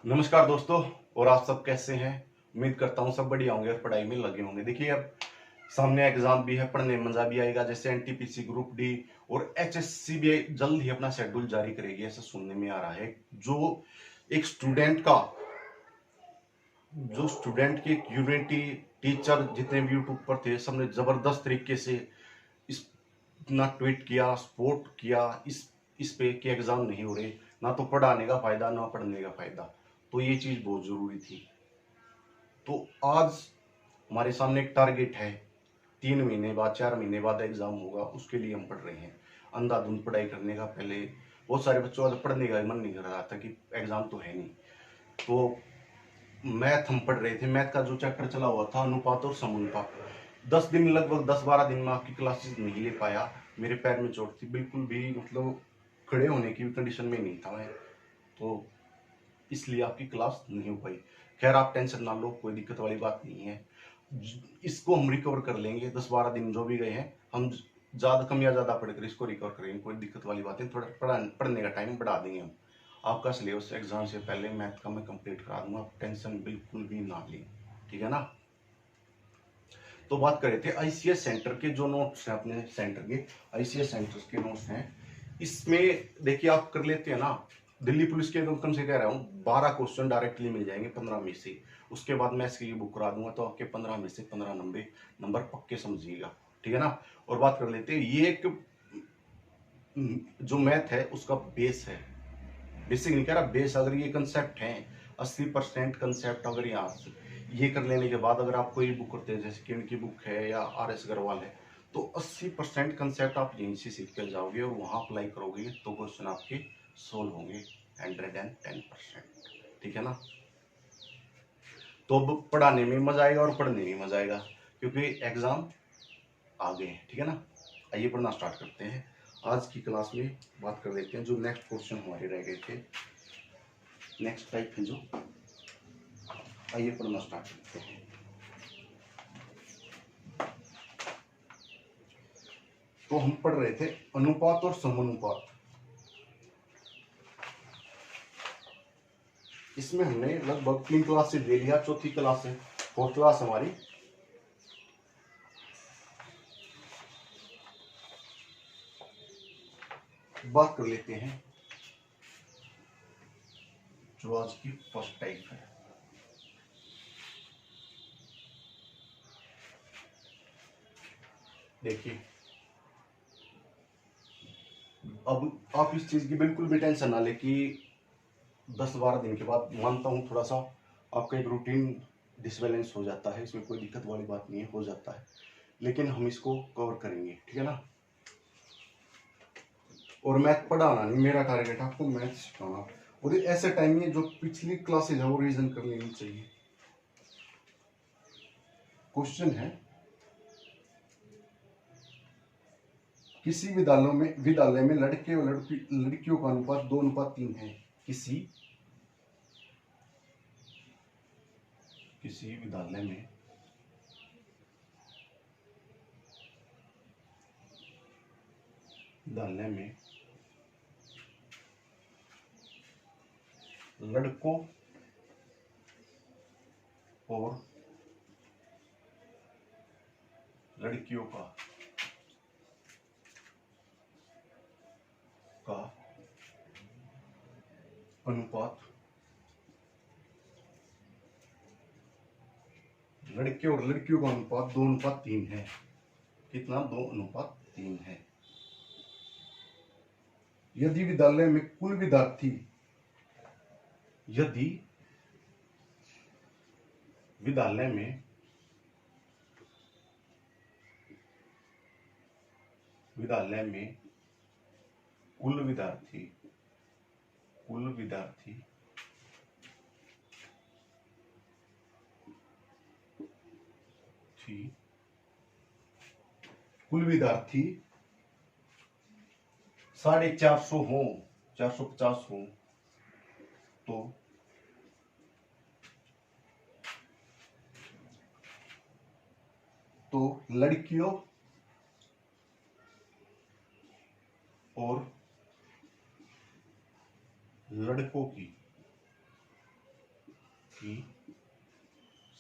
नमस्कार दोस्तों। और आप सब कैसे हैं? उम्मीद करता हूँ सब बढ़िया होंगे और पढ़ाई में लगे होंगे। देखिए, अब सामने एग्जाम भी है, पढ़ने में मजा भी आएगा। जैसे एनटीपीसी ग्रुप डी और एचएससी भी जल्द ही अपना शेड्यूल जारी करेगी, ऐसा सुनने में आ रहा है। जो एक स्टूडेंट की क्यूरिटी, टीचर जितने भी यूट्यूब पर थे, सबने जबरदस्त तरीके से इस इतना ट्वीट किया, सपोर्ट किया इस पे कि एग्जाम नहीं हो रहे। ना तो पढ़ाने का फायदा, ना पढ़ने का फायदा। तो ये चीज बहुत जरूरी थी। तो आज हमारे सामने एक टारगेट है। 3 महीने बाद, 4 महीने बाद एग्जाम होगा, उसके लिए हम पढ़ रहे हैं। अंधाधुंध पढ़ाई करने का पहले बहुत सारे बच्चों का पढ़ने का मन नहीं कर रहा था कि एग्जाम तो है नहीं। तो मैथ हम पढ़ रहे थे। मैथ का जो चैप्टर चला हुआ था, अनुपात और समनुपात, 10 दिन, लगभग 10-12 दिन में आपकी क्लासेस नहीं ले पाया। मेरे पैर में चोट थी, बिल्कुल भी मतलब खड़े होने की भी कंडीशन में नहीं था मैं। तो इसलिए आपकी क्लास नहीं हो पाई। खैर, आप टेंशन ना लो, कोई दिक्कत वाली बात नहीं है। इसको हम रिकवर कर लेंगे। 10-12 दिन जो भी गए हैं, हम ज्यादा कम या ज्यादा पढ़कर इसको रिकवर करेंगे। कोई दिक्कत वाली बात नहीं। थोड़ा पढ़ने का टाइम बढ़ा देंगे हम। आपका सिलेबस एग्जाम से पहले मैथ का मैं कंप्लीट करा दूंगा, आप टेंशन बिल्कुल भी ना लें। ठीक है ना? तो बात कर रहे थे आईसीएस सेंटर के जो नोट्स हैं, अपने सेंटर के आईसीएस सेंटर के नोट्स हैं। इसमें देखिए, आप कर लेते हैं ना। दिल्ली पुलिस के कम से कह रहा हूँ 12 क्वेश्चन डायरेक्टली मिल जाएंगे 15 में से। उसके बाद मैं इसकी बुक करा दूंगा, तो आपके 15 में से 15 नंबर पक्के समझिएगा। ठीक है ना? और बात कर लेते हैं, ये एक जो मैथ है उसका बेस है। बेसिक नहीं कह रहा, बेस। अगर ये कंसेप्ट है, 80% कंसेप्ट अगर यहाँ से ये कर लेने के बाद अगर आप कोई बुक करते हैं, जैसे किरण की बुक है या RS अग्रवाल है, तो 80% कंसेप्ट आप यहीं से सीख कर जाओगे और वहां अप्लाई करोगे तो क्वेश्चन आपके सोल्व होंगे 110%। ठीक है ना? तो अब पढ़ाने में मजा आएगा और पढ़ने में मजा आएगा, क्योंकि एग्जाम आ गए हैं। ठीक है ना? आइए पढ़ना स्टार्ट करते हैं। आज की क्लास में बात कर लेते हैं जो नेक्स्ट क्वेश्चन हमारे रह गए थे, नेक्स्ट टाइप है जो। आइए पढ़ना स्टार्ट करते हैं। तो हम पढ़ रहे थे अनुपात और समानुपात। इसमें हमने लगभग 3 क्लास से ले लिया, चौथी क्लास है, फोर्थ क्लास हमारी। बात कर लेते हैं जो आज की फर्स्ट टाइप है। देखिए, अब आप इस चीज की बिल्कुल भी टेंशन ना ले कि 10-12 दिन के बाद, मानता हूँ थोड़ा सा आपका एक रूटीन डिसबैलेंस हो जाता है, इसमें कोई दिक्कत वाली बात नहीं है, हो जाता है। लेकिन हम इसको कवर करेंगे। ठीक है ना? और मैथ पढ़ाना नहीं मेरा टारगेट, आपको मैथ सिखाना। और ऐसे टाइम में जो पिछली क्लासेज है वो रिवीजन कर लेनी चाहिए। क्वेश्चन है, किसी विद्यालय में लड़के और लड़कियों का अनुपात 2:3 है। किसी विद्यालय में लड़कों और लड़कियों का अनुपात, लड़के और लड़कियों का अनुपात 2:3 है। कितना? 2:3 है। यदि विद्यालय में कुल विद्यार्थी यदि विद्यालय में कुल विद्यार्थी थी कुल विद्यार्थी 450 हो, 450 हो, तो लड़कियों और लड़कों की की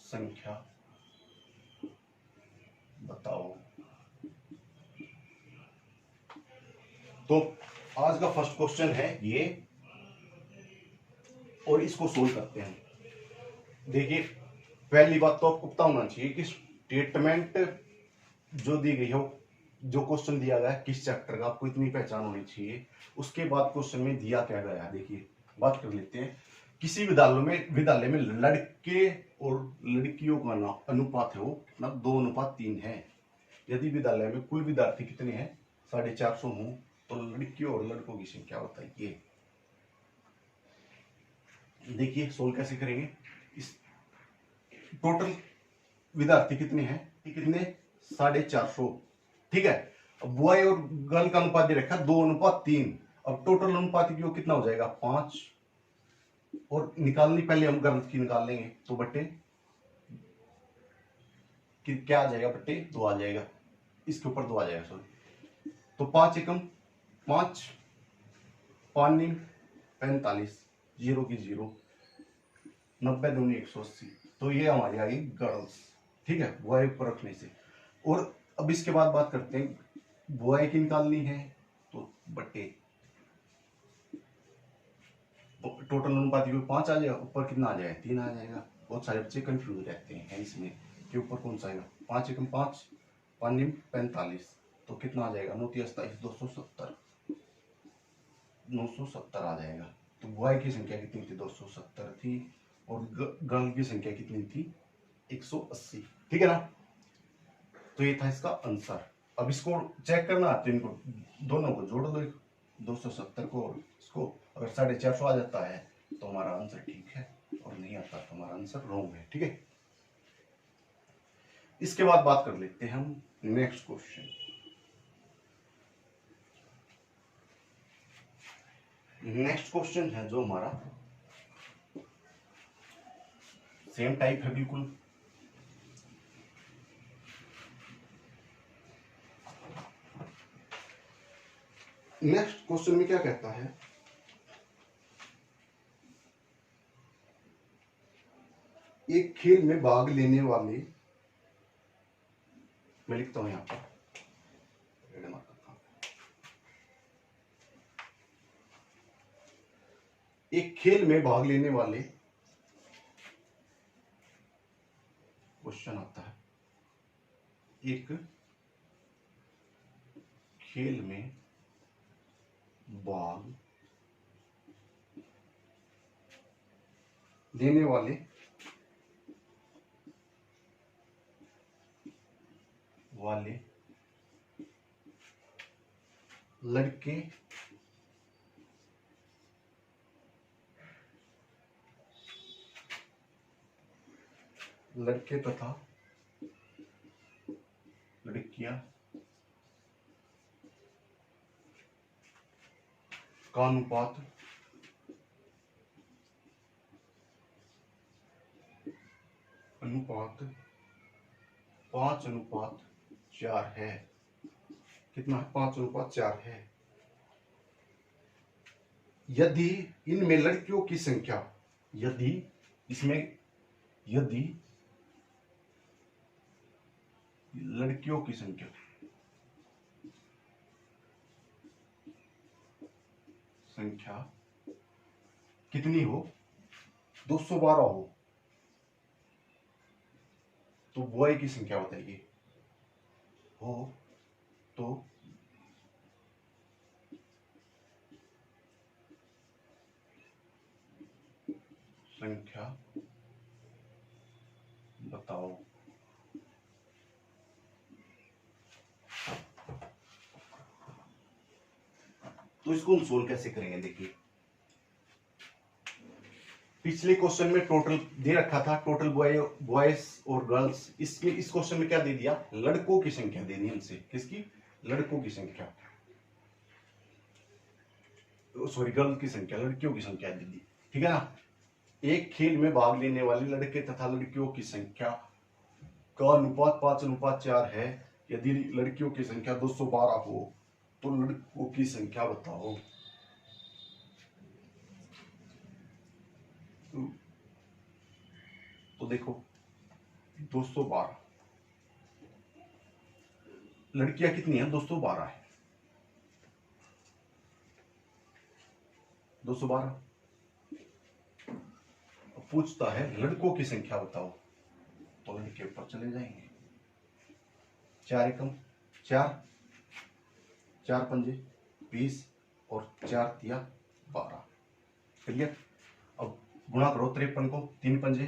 संख्या बताओ। तो आज का फर्स्ट क्वेश्चन है ये, और इसको सोल्व करते हैं। देखिए, पहली बात तो आपको पता होना चाहिए कि स्टेटमेंट जो दी गई हो, जो क्वेश्चन दिया गया है किस चैप्टर का, आपको इतनी पहचान होनी चाहिए। उसके बाद क्वेश्चन में दिया क्या गया है, देखिए बात कर लेते हैं। किसी विद्यालय में लड़के और लड़कियों का अनुपात है वो कितना, 2:3 है। यदि विद्यालय में कुल विद्यार्थी कितने हैं, 450 हों, तो लड़कियों और लड़कों की संख्या बताइए। देखिए सोल्व कैसे करेंगे। इस टोटल विद्यार्थी कितने हैं, कितने, 450, ठीक है। अब बॉय और गर्ल का अनुपात दे रखा 2:3। अब टोटल अनुपात की कितना हो जाएगा, 5। और निकालनी पहले हम गर्ल की निकाल लेंगे, तो बट्टे क्या आ जाएगा, बट्टे 2 आ जाएगा, इसके ऊपर 2 आ जाएगा, सॉरी। तो 5 एकम 5, 5 नीम 45, 0 की 0, 90 दूनी 180। तो ये हमारी आई गर्ल्स, ठीक है, बॉय पर रखने से। और अब इसके बाद बात करते हैं, बॉय की निकालनी है तो बट्टे टोटल अनुपात 5 आ जाएगा, ऊपर कितना आ जाएगा, 3 आ जाएगा। बहुत सारे बच्चे कंफ्यूज रहते हैं इसमें कि ऊपर कौन सा आएगा। 5 एकम 5, 5 नीम 45, तो कितना आ जाएगा, 9 27, 270, 970 आ जाएगा। तो बॉय की संख्या कितनी थी, 270 थी, और गर्ल की संख्या कितनी थी, 180, ठीक है ना। तो ये था इसका आंसर। अब इसको चेक करना, तो इनको दोनों को जोड़ दो, 270 को और इसको। अगर 450 आ जाता है तो हमारा आंसर ठीक है, और नहीं आता तो हमारा आंसर रॉन्ग है, ठीक है। इसके बाद बात कर लेते हैं हम नेक्स्ट क्वेश्चन। नेक्स्ट क्वेश्चन है जो हमारा सेम टाइप है बिल्कुल। नेक्स्ट क्वेश्चन में क्या कहता है, एक खेल में भाग लेने वाले, मैं लिखता हूं यहां पर, एक खेल में भाग लेने वाले, क्वेश्चन आता है, एक खेल में भाग लेने वाले लड़के तथा लड़कियां का अनुपात 5:4 है। कितना है, 5:4 है। यदि इनमें लड़कियों की संख्या, यदि लड़कियों की संख्या कितनी हो, 212 हो, तो बॉय की संख्या बताइए। हो तो संख्या बताओ। तो इसको हम सोल्व कैसे करेंगे, देखिए पिछले क्वेश्चन में टोटल दे रखा था, टोटल बॉयज और गर्ल्स। इसमें इस क्वेश्चन में क्या दे दिया, लड़कों की संख्या दे दी हमसे, किसकी, लड़कों की संख्या, सॉरी गर्ल की संख्या, लड़कियों की संख्या दे दी, ठीक है ना। एक खेल में भाग लेने वाले लड़के तथा लड़कियों की संख्या का अनुपात 5:4 है। यदि लड़कियों की संख्या 212 हो तो लड़कों की संख्या बताओ। तो देखो 212, लड़कियां कितनी है? 212 है। 212। पूछता है लड़कों की संख्या बताओ, तो लड़के ऊपर चले जाएंगे। 4 एकम 4, 4 पंजे 20 और 4 तिया 12। क्लियर। अब गुणा करो 53 को, 3 पंजे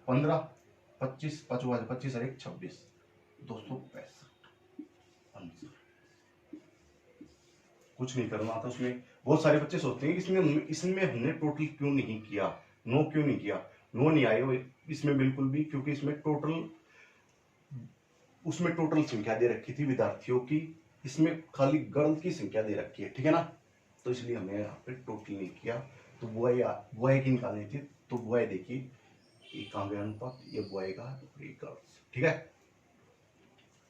15, 25, 5 25 और 1 26, 265 आंसर। कुछ नहीं करना था उसमें। बहुत सारे बच्चे सोचते हैं इसमें इसमें हमने टोटल क्यों नहीं किया, नो क्यों नहीं किया। नो नहीं आए वो इसमें बिल्कुल भी, क्योंकि इसमें टोटल, उसमें टोटल संख्या दे रखी थी विद्यार्थियों की, इसमें खाली गर्ल की संख्या दे रखी है, ठीक है ना। तो इसलिए हमने यहाँ पे टोटल नहीं किया। तो बॉय की निकालनी थी, तो बॉय देखिए ये कहाँ गया अनुपात, ये बॉय का और ये गर्ल्स, ठीक है।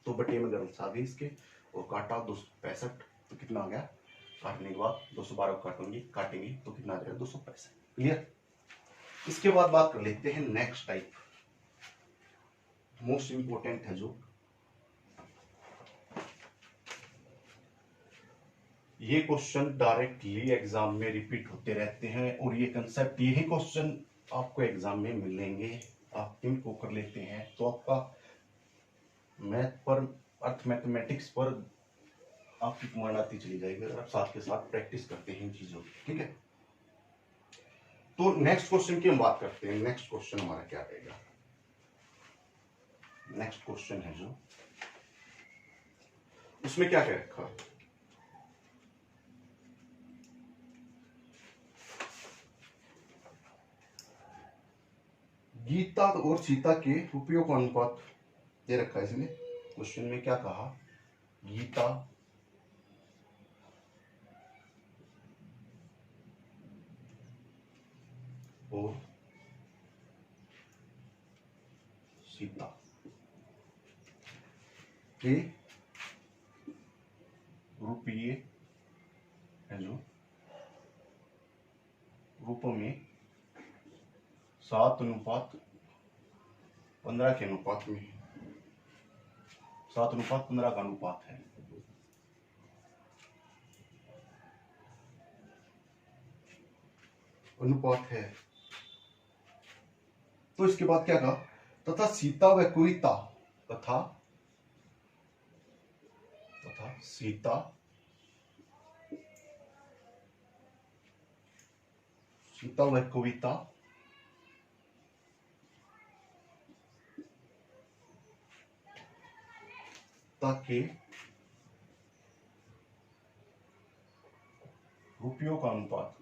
तो बटे में गर्ल्स आ गई इसके, और काटा 265, तो कितना आ गया? काटने के बाद 212 काटेंगे तो कितना आ जाएगा? 265। क्लियर। इसके बाद बात कर लेते हैं नेक्स्ट टाइप, मोस्ट इंपोर्टेंट है जो, ये क्वेश्चन डायरेक्टली एग्जाम में रिपीट होते रहते हैं, और ये कंसेप्ट, यही क्वेश्चन आपको एग्जाम में मिलेंगे। आप इनको कर लेते हैं तो आपका मैथ पर, मैथमेटिक्स पर आपकी कमांड आती चली जाएगी, अगर आप साथ के साथ प्रैक्टिस करते हैं इन चीजों की, ठीक है। तो नेक्स्ट क्वेश्चन की हम बात करते हैं। नेक्स्ट क्वेश्चन हमारा क्या रहेगा? नेक्स्ट क्वेश्चन है जो, उसमें क्या क्या रखा? गीता और सीता के रुपयों का अनुपात दे रखा है इसमें। क्वेश्चन में क्या कहा? गीता और सीता के रुपये है जो रूप में 7:15 के अनुपात में, 7:15 का अनुपात है। अनुपात है। तो इसके बाद क्या कहा? तथा सीता व कुविता, तथा सीता व कविता के रुपयों का अनुपात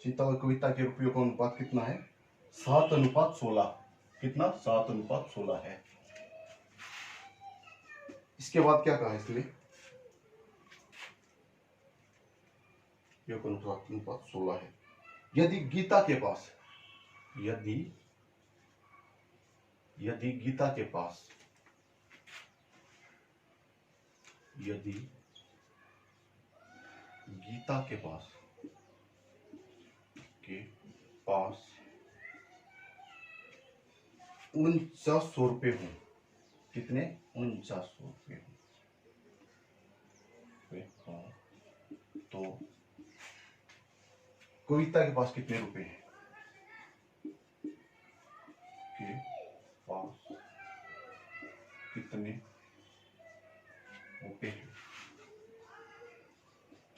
सीता व कविता के रुपयों का अनुपात कितना है? 7:16। कितना? 7:16 है। इसके बाद क्या कहा इसमें? अनुपात 16 है। यदि गीता के पास, यदि गीता के पास, यदि गीता के पास 4900 रुपये हो, कितने? 4900 रुपये हो, तो कविता के पास कितने रुपए हैं? के पास कितने रुपए हैं?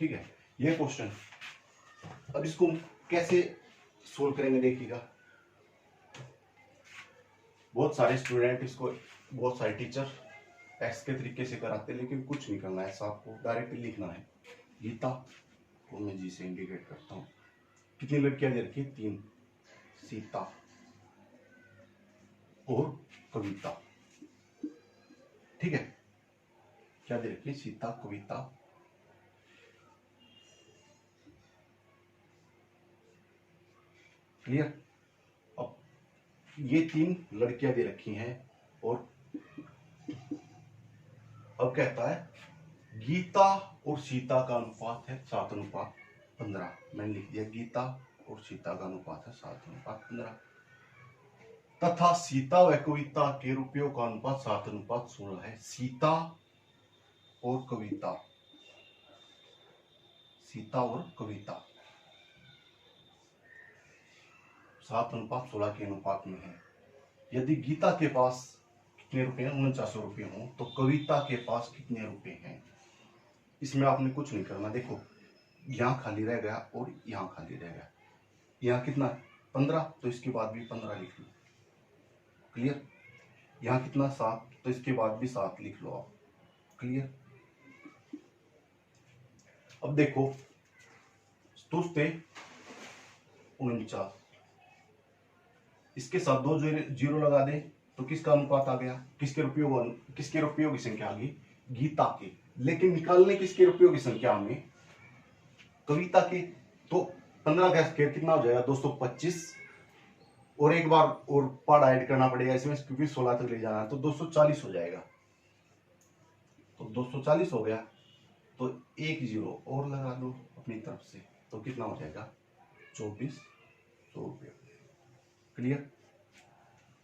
ठीक है, ये क्वेश्चन। अब इसको कैसे सोल्व करेंगे देखिएगा। बहुत सारे स्टूडेंट इसको, बहुत सारे टीचर टेक्स्ट के तरीके से कराते हैं, लेकिन कुछ नहीं करना है, ऐसा आपको डायरेक्टली लिखना है। गीता को मैं जी से इंडिकेट करता हूँ। कितनी लड़कियां दे रखी? 3। सीता और कविता, ठीक है। क्या दे रखी? सीता, कविता। क्लियर। अब ये 3 लड़कियां दे रखी हैं और अब कहता है गीता और सीता का अनुपात है 7:15। मैंने लिख दिया गीता और सीता का अनुपात है 7:15 तथा सीता व कविता के रुपयों का अनुपात 7:16 है। सीता और कविता, सीता और कविता 7:16 के अनुपात में है। यदि गीता के पास कितने रुपए हैं, 49 रुपये हों, तो कविता के पास कितने रुपए हैं। इसमें आपने कुछ नहीं करना। देखो यहाँ खाली रह गया और यहाँ खाली रह गया। यहाँ कितना 15, तो इसके बाद भी 15 लिख लो। क्लियर। यहाँ कितना 7, तो इसके बाद भी 7 लिख लो आप। क्लियर। अब देखो तुझते 49, इसके साथ 2 जीरो लगा दे तो किसका अनुपात आ गया, किसके रुपयों की संख्या आ गई, गीता की। लेकिन निकालने किसके रुपयों की संख्या में, कविता की। तो 15 का स्क्वायर कितना हो जाएगा 225, और एक बार और पार्ट ऐड करना पड़ेगा इसमें क्योंकि 16 तक ले जाना है, तो 240 हो जाएगा। तो 240 हो गया तो 1 जीरो और लगा दो अपनी तरफ से, तो कितना हो जाएगा 2400 रुपये। क्लियर।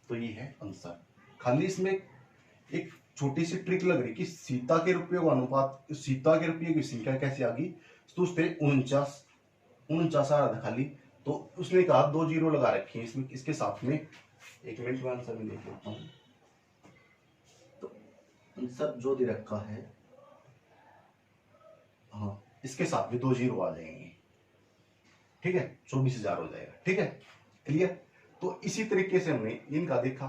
तो ये है आंसर। खाली इसमें एक छोटी सी ट्रिक लग रही कि सीता के रुपयों का अनुपात, सीता के रुपये की संख्या कैसे आ गई। तो उसने 49 आ रहा था खाली, तो उसने कहा 2 जीरो लगा रखी है इसमें, इसके साथ में। 1 मिनट में आंसर में देख लेता हूँ। तो आंसर जो दे रखा है, हाँ, इसके साथ भी 2 जीरो आ जाएंगे। ठीक है, 24,000 हो जाएगा। ठीक है, क्लियर। तो इसी तरीके से हमने इनका देखा।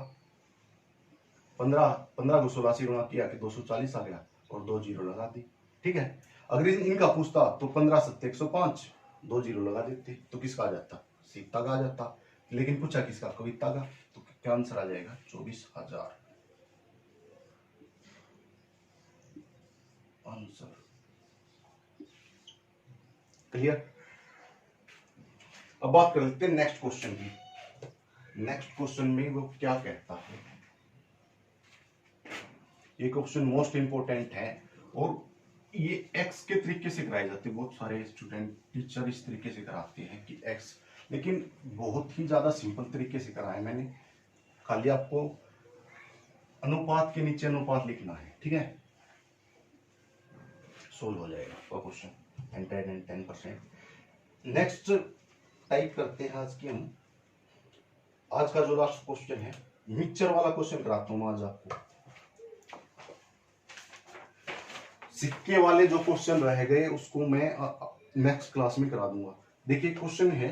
15 को 16 से गुणा किया कि 240 आ गया और 2 जीरो लगा दी। ठीक है। अगर इनका पूछता तो 15 7 105, 2 जीरो लगा देते तो किसका आ जाता, सीता का आ जाता। लेकिन पूछा किसका, कविता का। तो क्या आंसर आ जाएगा 24,000 आंसर। क्लियर। अब बात कर लेते हैं नेक्स्ट क्वेश्चन की। नेक्स्ट क्वेश्चन में वो क्या कहता है। ये क्वेश्चन मोस्ट इंपोर्टेंट है और ये एक्स के तरीके से कराए जाते हैं। बहुत सारे स्टूडेंट टीचर इस तरीके से कराते हैं कि एक्स, लेकिन बहुत ही ज्यादा सिंपल तरीके से कराया मैंने। खाली आपको अनुपात के नीचे अनुपात लिखना है। ठीक है, सोल्व हो जाएगा आपका क्वेश्चन 110%। नेक्स्ट टाइप करते हैं आज की हम। आज का जो लास्ट क्वेश्चन है, मिक्सचर वाला क्वेश्चन कराता हूं आज आपको। सिक्के वाले जो क्वेश्चन रह गए उसको मैं नेक्स्ट क्लास में करा दूंगा। देखिए क्वेश्चन है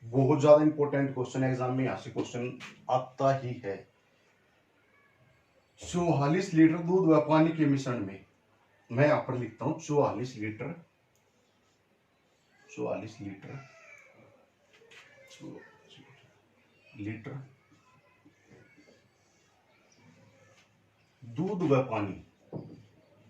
बहुत ज्यादा इंपॉर्टेंट क्वेश्चन, एग्जाम में यहां से क्वेश्चन आता ही है। 44 लीटर दूध व पानी के मिश्रण में, मैं यहां पर लिखता हूं 44 लीटर दूध व पानी के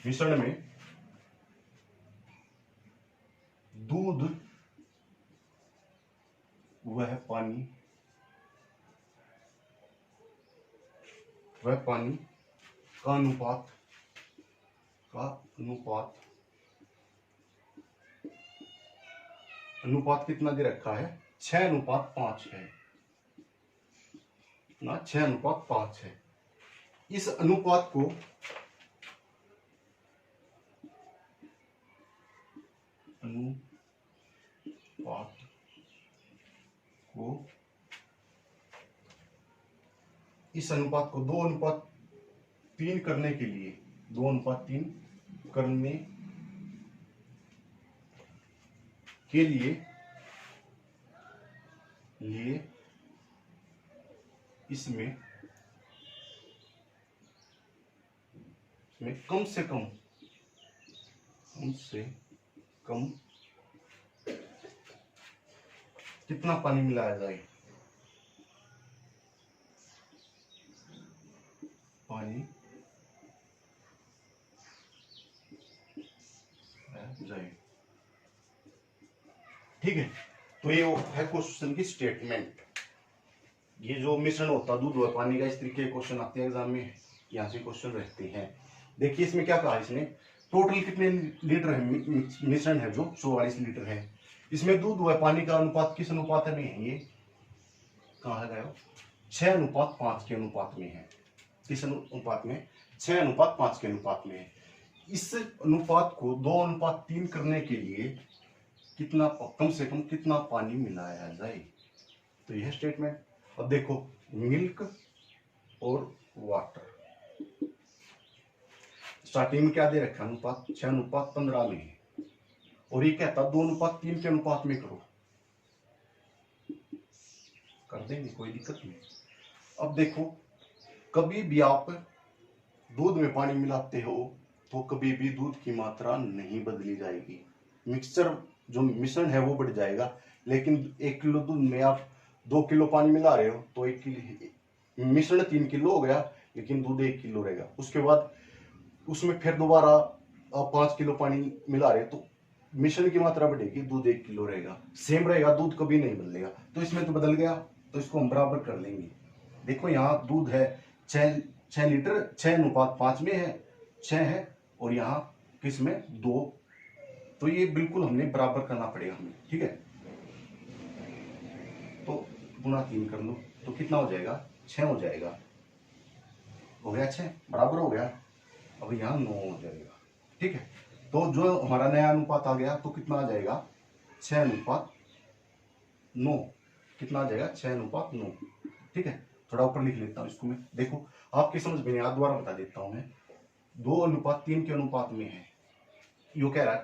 मिश्रण में दूध वह पानी का अनुपात कितना दे रखा है, 6:5 है ना, 6:5 है। इस अनुपात को इस अनुपात को 2:3 करने के लिए, 2:3 करने के लिए इसमें कम से कम कितना पानी मिलाया जाए। ठीक है। तो ये है क्वेश्चन की स्टेटमेंट। ये जो मिश्रण होता है दूध व पानी का, इस तरीके के क्वेश्चन आते हैं एग्जाम में, यहाँ से क्वेश्चन रहते हैं। देखिए इसमें क्या कहा, इसने टोटल कितने लीटर है मिश्रण है जो 44 लीटर है। इसमें दूध व पानी का अनुपात किस अनुपात में है, ये कहाँ है गया, 6:5 के अनुपात में है। किस अनुपात में, 6:5 के अनुपात में है। इस अनुपात को 2:3 करने के लिए कितना, कम से कम कितना पानी मिलाया जाए। तो यह स्टेटमेंट। अब देखो मिल्क और वाटर, स्टार्टिंग में क्या दे रखा अनुपात, 6:15 में है, और ये कहता 2:3 के अनुपात में करो, कर देंगे, कोई दिक्कत नहीं। अब देखो कभी भी आप दूध में पानी मिलाते हो तो कभी भी दूध की मात्रा नहीं बदली जाएगी। मिक्सचर जो मिश्रण है वो बढ़ जाएगा, लेकिन 1 किलो दूध में आप 2 किलो पानी मिला रहे हो तो 1 किलो मिश्रण 3 किलो हो गया, लेकिन दूध 1 किलो रहेगा। उसके बाद उसमें फिर दोबारा आप 5 किलो पानी मिला रहे हो तो मिश्रण की मात्रा बढ़ेगी, दूध 1 किलो रहेगा, सेम रहेगा, दूध कभी नहीं बदलेगा। तो इसमें तो बदल गया, तो इसको हम बराबर कर लेंगे। देखो यहाँ दूध है 6 लीटर, 6:5 में है, 6 है, और यहाँ किस में 2, तो ये बिल्कुल हमने बराबर करना पड़ेगा हमें, ठीक है। तो गुणा 3 कर लो तो कितना हो जाएगा, 6 हो जाएगा, हो गया 6 बराबर हो गया। अब यहाँ 9 हो जाएगा, ठीक है। तो जो हमारा नया अनुपात आ गया तो कितना आ जाएगा, 6:9, कितना आ जाएगा 6:9, ठीक है। थोड़ा ऊपर लिख लेता हूँ इसको मैं, देखो आपकी समझ में याद, दोबारा बता देता हूँ मैं। 2:3 के अनुपात में है, ये कह रहा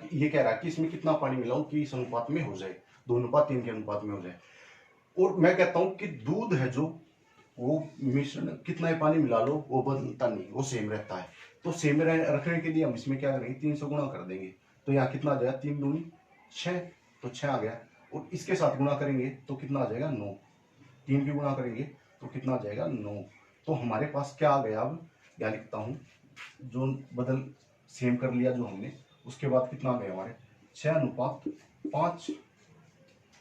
है कि इसमें कितना पानी मिलाऊं कि इस अनुपात में हो जाए, 2:3 के अनुपात में हो जाए। और मैं कहता हूं कि दूध है जो, वो मिश्रण कितना ही पानी मिला लो वो बदलता नहीं, वो सेम रहता है। तो सेम रखने के लिए हम इसमें क्या करेंगे, 3 से गुणा कर देंगे, तो यहाँ कितना आ जाएगा, 3 दूनी 6, तो 6 आ गया। और इसके साथ गुणा करेंगे तो कितना आ जाएगा, 9, 3 की गुणा करेंगे तो कितना आ जाएगा, 9। तो हमारे पास क्या आ गया, अब क्या लिखता हूँ, जो बदल सेम कर लिया जो हमने, उसके बाद कितना आ गया हमारे 6:5।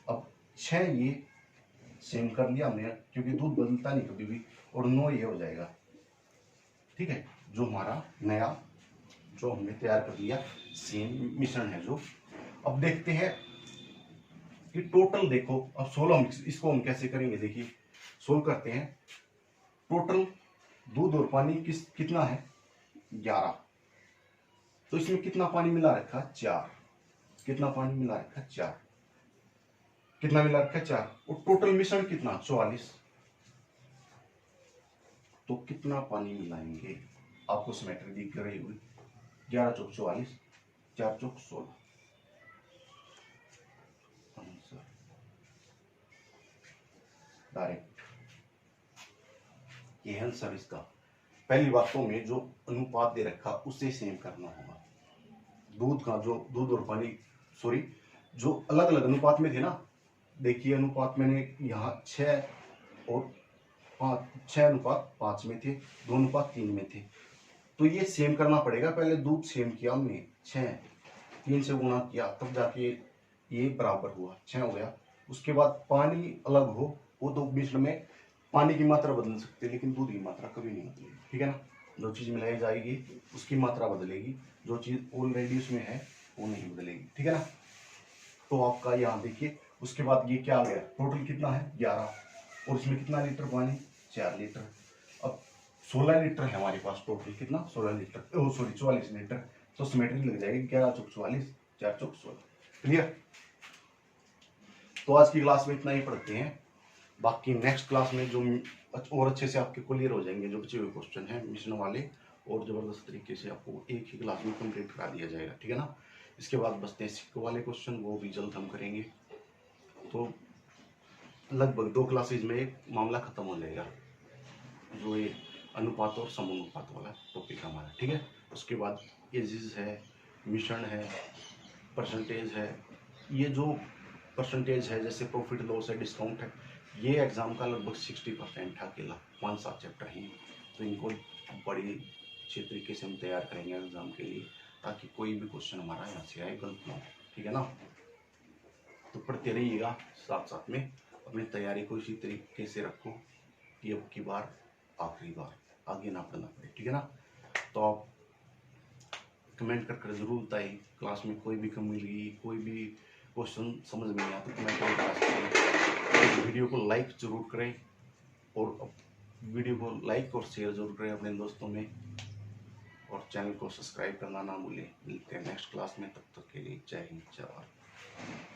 अब 6 ये सेम कर लिया हमने, क्योंकि दूध बदलता नहीं कभी भी, और 9 ये हो जाएगा, ठीक है। जो हमारा नया जो हमने तैयार कर लिया सेम मिश्रण है जो। अब देखते हैं कि टोटल, देखो अब 16 इसको हम कैसे करेंगे, देखिए सोल्व करते हैं। टोटल दूध और पानी कितना है, 11, तो इसमें कितना पानी मिला रखा, 4, कितना पानी मिला रखा, 4, कितना मिला रखा, 4, और टोटल मिश्रण कितना, 44, तो कितना पानी मिलाएंगे, आपको सिमेट्री दिख रही हुई, 11 चौक 44, 4 चौक 16, आंसर डायरेक्ट, ये आंसर इसका। पहली बात तो में जो अनुपात दे रखा उसे सेम करना होगा, दूध का जो दूध और पानी, सॉरी जो अलग अलग अनुपात में थे ना, देखिए अनुपात मैंने यहाँ 6 और 5, 6:5 में थे, 2:3 में थे, तो ये सेम करना पड़ेगा। पहले दूध सेम किया हमने 6, 3 से गुणा किया तब जाके ये बराबर हुआ, 6 हो गया। उसके बाद पानी अलग हो, वो तो मिश्रण में पानी की मात्रा बदल सकते, लेकिन दूध की मात्रा कभी नहीं बदलेगी, ठीक है ना। जो चीज़ मिलाई जाएगी उसकी मात्रा बदलेगी, जो चीज़ ऑलरेडी उसमें है वो नहीं बदलेगी, ठीक है ना। तो आपका यहाँ देखिए, उसके बाद ये क्या आ गया, टोटल कितना है 11, और इसमें कितना लीटर पानी, 4 लीटर। अब 16 लीटर है हमारे पास टोटल, कितना 16 लीटर, ओ सॉरी 44 लीटर, तो सिमेट्री लग जाएगी 11 चौक 44, 4 चौक 16, क्लियर। तो आज की क्लास में इतना ही पढ़ते हैं, बाकी नेक्स्ट क्लास में जो और अच्छे से आपके क्लियर हो जाएंगे जो बचे हुए क्वेश्चन हैं मिश्रण वाले, और ज़बरदस्त तरीके से आपको एक ही क्लास में कंप्लीट करा दिया जाएगा, ठीक है ना। इसके बाद बचते हैं सिक्के वाले क्वेश्चन, वो भी जल्द हम करेंगे, तो लगभग 2 क्लासेज में एक मामला खत्म हो जाएगा, जो ये अनुपात और समानुपात वाला टॉपिक हमारा, ठीक है। उसके बाद एजिज है, मिश्रण है, परसेंटेज है, ये जो परसेंटेज है जैसे प्रॉफिट लॉस है, डिस्काउंट है, ये एग्ज़ाम का लगभग 60% है, अकेला 5-7 चैप्टर हैं, तो इनको बड़ी अच्छे तरीके से हम तैयार करेंगे एग्ज़ाम के लिए, ताकि कोई भी क्वेश्चन हमारा यहाँ से आए गलत ना हो, ठीक है ना। तो पढ़ते रहिएगा, साथ साथ में अपनी तैयारी को इसी तरीके से रखो कि अब की बार आखिरी बार आगे ना पढ़ना पड़े, ठीक है ना। तो आप कमेंट कर जरूर बताइए, क्लास में कोई भी कमी लगी, कोई भी क्वेश्चन समझ में नहीं आया तो कमेंट करें। वीडियो को लाइक जरूर करें और वीडियो को लाइक और शेयर जरूर करें अपने दोस्तों में, और चैनल को सब्सक्राइब करना ना भूलें। मिलते हैं नेक्स्ट क्लास में, तब तक के लिए जय हिंद जय भारत।